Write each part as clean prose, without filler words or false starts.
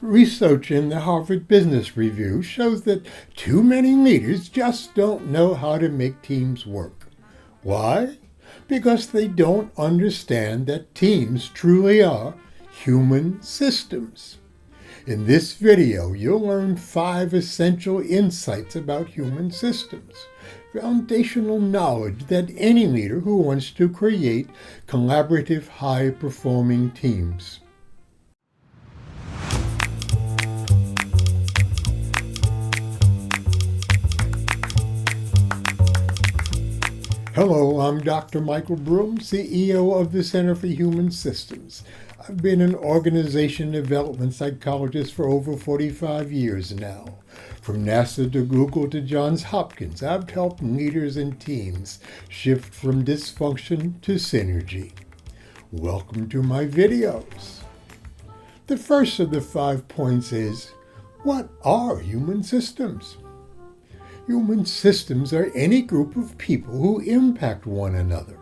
Research in the Harvard Business Review shows that too many leaders just don't know how to make teams work. Why? Because they don't understand that teams truly are human systems. In this video, you'll learn 5 essential insights about human systems, foundational knowledge that any leader who wants to create collaborative, high-performing teams. Hello, I'm Dr. Michael Broom, CEO of the Center for Human Systems. I've been an organization development psychologist for over 45 years now. From NASA to Google to Johns Hopkins, I've helped leaders and teams shift from dysfunction to synergy. Welcome to my videos. The first of the 5 points is, what are human systems? Human systems are any group of people who impact one another.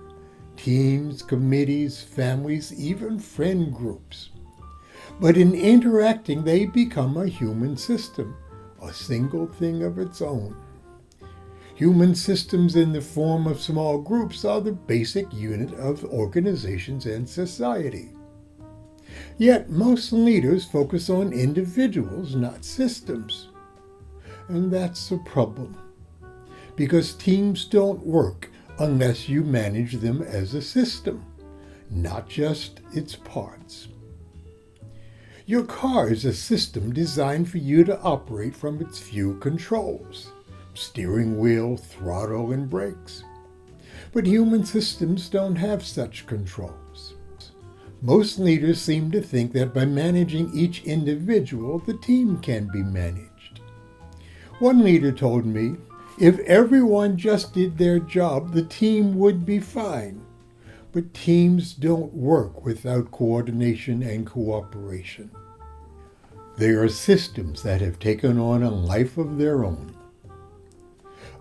Teams, committees, families, even friend groups. But in interacting, they become a human system, a single thing of its own. Human systems in the form of small groups are the basic unit of organizations and society. Yet most leaders focus on individuals, not systems. And that's the problem, because teams don't work unless you manage them as a system, not just its parts. Your car is a system designed for you to operate from its few controls: steering wheel, throttle, and brakes. But human systems don't have such controls. Most leaders seem to think that by managing each individual, the team can be managed. One leader told me, if everyone just did their job, the team would be fine. But teams don't work without coordination and cooperation. They are systems that have taken on a life of their own.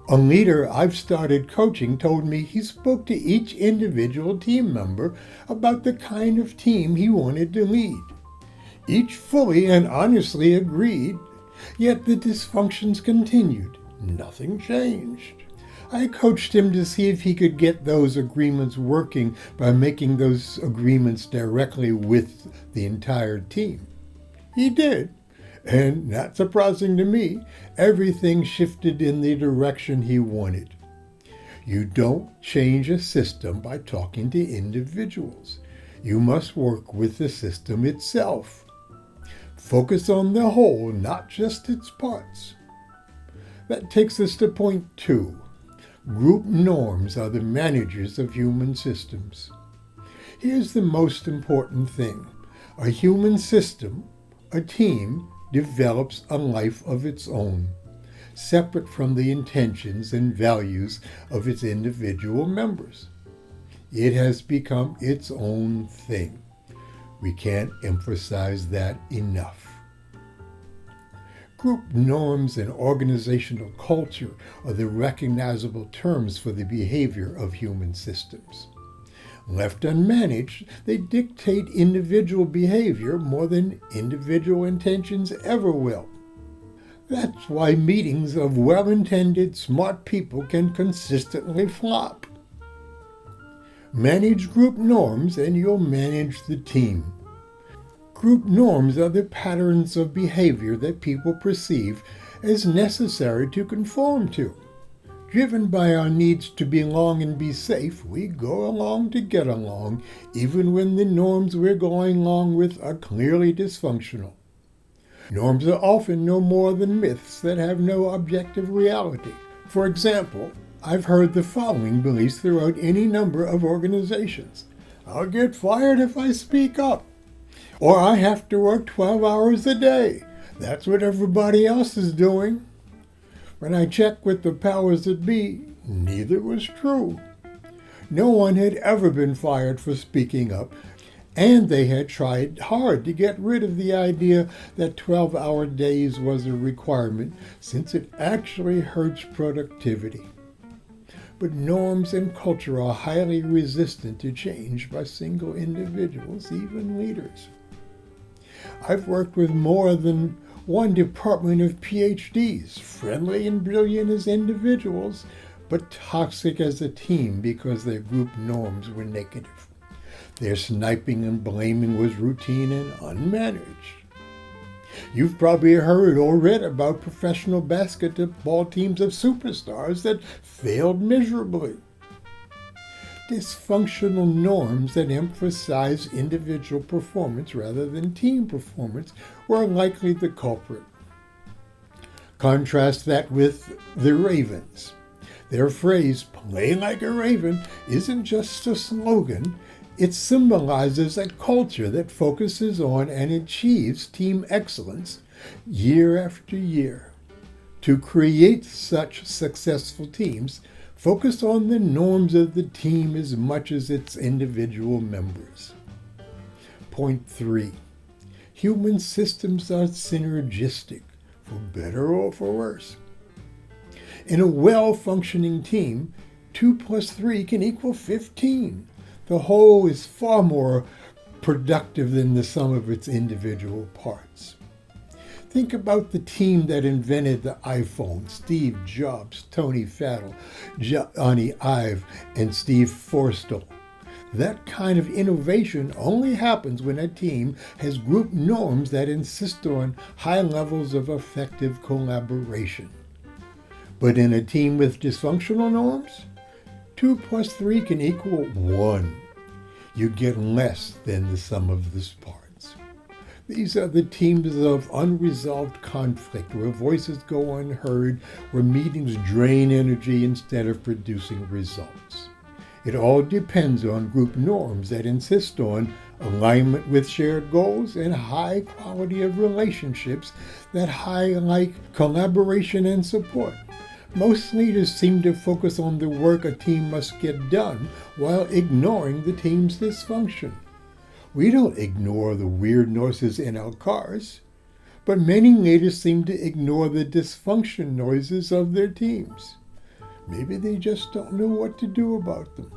A leader I've started coaching told me he spoke to each individual team member about the kind of team he wanted to lead. Each fully and honestly agreed. Yet the dysfunctions continued. Nothing changed. I coached him to see if he could get those agreements working by making those agreements directly with the entire team. He did, and not surprising to me, everything shifted in the direction he wanted. You don't change a system by talking to individuals. You must work with the system itself. Focus on the whole, not just its parts. That takes us to point 2. Group norms are the managers of human systems. Here's the most important thing. A human system, a team, develops a life of its own, separate from the intentions and values of its individual members. It has become its own thing. We can't emphasize that enough. Group norms and organizational culture are the recognizable terms for the behavior of human systems. Left unmanaged, they dictate individual behavior more than individual intentions ever will. That's why meetings of well-intended, smart people can consistently flop. Manage group norms and you'll manage the team. Group norms are the patterns of behavior that people perceive as necessary to conform to. Driven by our needs to belong and be safe, we go along to get along, even when the norms we're going along with are clearly dysfunctional. Norms are often no more than myths that have no objective reality. For example, I've heard the following beliefs throughout any number of organizations. I'll get fired if I speak up. Or I have to work 12 hours a day. That's what everybody else is doing. When I checked with the powers that be, neither was true. No one had ever been fired for speaking up, and they had tried hard to get rid of the idea that 12-hour days was a requirement, since it actually hurts productivity. But norms and culture are highly resistant to change by single individuals, even leaders. I've worked with more than one department of PhDs, friendly and brilliant as individuals, but toxic as a team because their group norms were negative. Their sniping and blaming was routine and unmanaged. You've probably heard or read about professional basketball teams of superstars that failed miserably. Dysfunctional norms that emphasize individual performance rather than team performance were likely the culprit. Contrast that with the Ravens. Their phrase, "play like a Raven," isn't just a slogan. It symbolizes a culture that focuses on and achieves team excellence year after year. To create such successful teams, focus on the norms of the team as much as its individual members. Point 3. Human systems are synergistic, for better or for worse. In a well-functioning team, 2 plus 3 can equal 15. The whole is far more productive than the sum of its individual parts. Think about the team that invented the iPhone: Steve Jobs, Tony Fadell, Johnny Ive, and Steve Forstall. That kind of innovation only happens when a team has group norms that insist on high levels of effective collaboration. But in a team with dysfunctional norms, 2 plus 3 can equal 1. You get less than the sum of the parts. These are the teams of unresolved conflict, where voices go unheard, where meetings drain energy instead of producing results. It all depends on group norms that insist on alignment with shared goals and high quality of relationships that highlight collaboration and support. Most leaders seem to focus on the work a team must get done while ignoring the team's dysfunction. We don't ignore the weird noises in our cars, but many leaders seem to ignore the dysfunction noises of their teams. Maybe they just don't know what to do about them.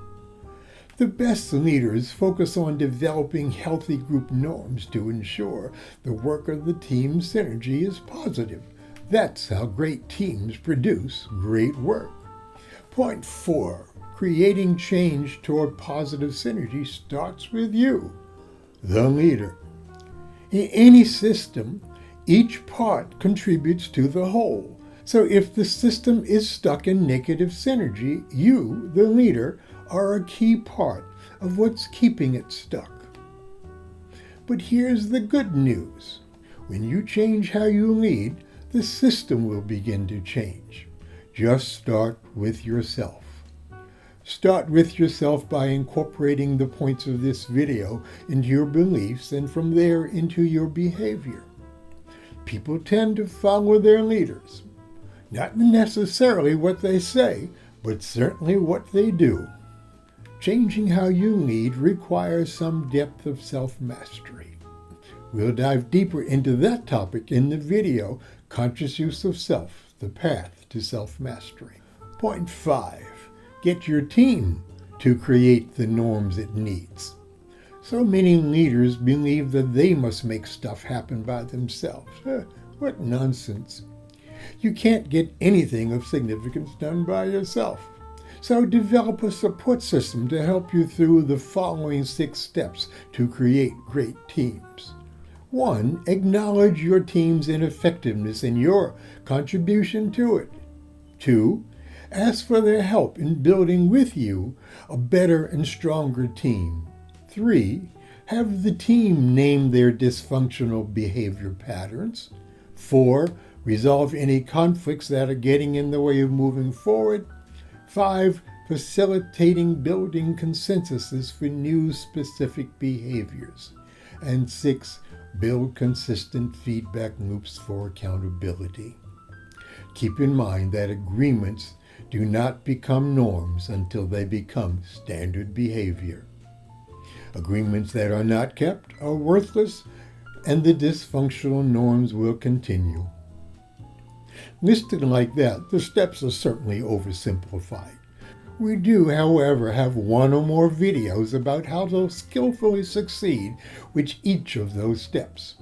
The best leaders focus on developing healthy group norms to ensure the work of the team's synergy is positive. That's how great teams produce great work. Point 4. Creating change toward positive synergy starts with you, the leader. In any system, each part contributes to the whole. So if the system is stuck in negative synergy, you, the leader, are a key part of what's keeping it stuck. But here's the good news. When you change how you lead, the system will begin to change. Just start with yourself. Start with yourself by incorporating the points of this video into your beliefs and from there into your behavior. People tend to follow their leaders. Not necessarily what they say, but certainly what they do. Changing how you lead requires some depth of self-mastery. We'll dive deeper into that topic in the video, Conscious Use of Self, the Path to Self-Mastery. Point 5. Get your team to create the norms it needs. So many leaders believe that they must make stuff happen by themselves. What nonsense. You can't get anything of significance done by yourself. So develop a support system to help you through the following 6 steps to create great teams. 1. Acknowledge your team's ineffectiveness and your contribution to it. 2. Ask for their help in building with you a better and stronger team. 3. Have the team name their dysfunctional behavior patterns. 4. Resolve any conflicts that are getting in the way of moving forward. 5. Facilitating building consensuses for new specific behaviors. And 6. Build consistent feedback loops for accountability. Keep in mind that agreements do not become norms until they become standard behavior. Agreements that are not kept are worthless, and the dysfunctional norms will continue. Listed like that, the steps are certainly oversimplified. We do, however, have 1 or more videos about how to skillfully succeed with each of those steps.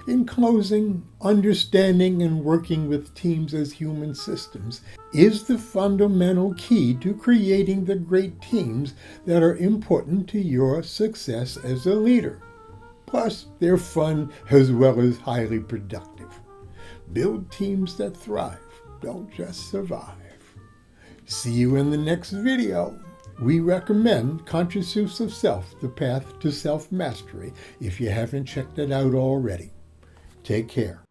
In closing, understanding and working with teams as human systems is the fundamental key to creating the great teams that are important to your success as a leader. Plus, they're fun as well as highly productive. Build teams that thrive, don't just survive. See you in the next video. We recommend Conscious Use of Self, The Path to Self-Mastery, if you haven't checked it out already. Take care.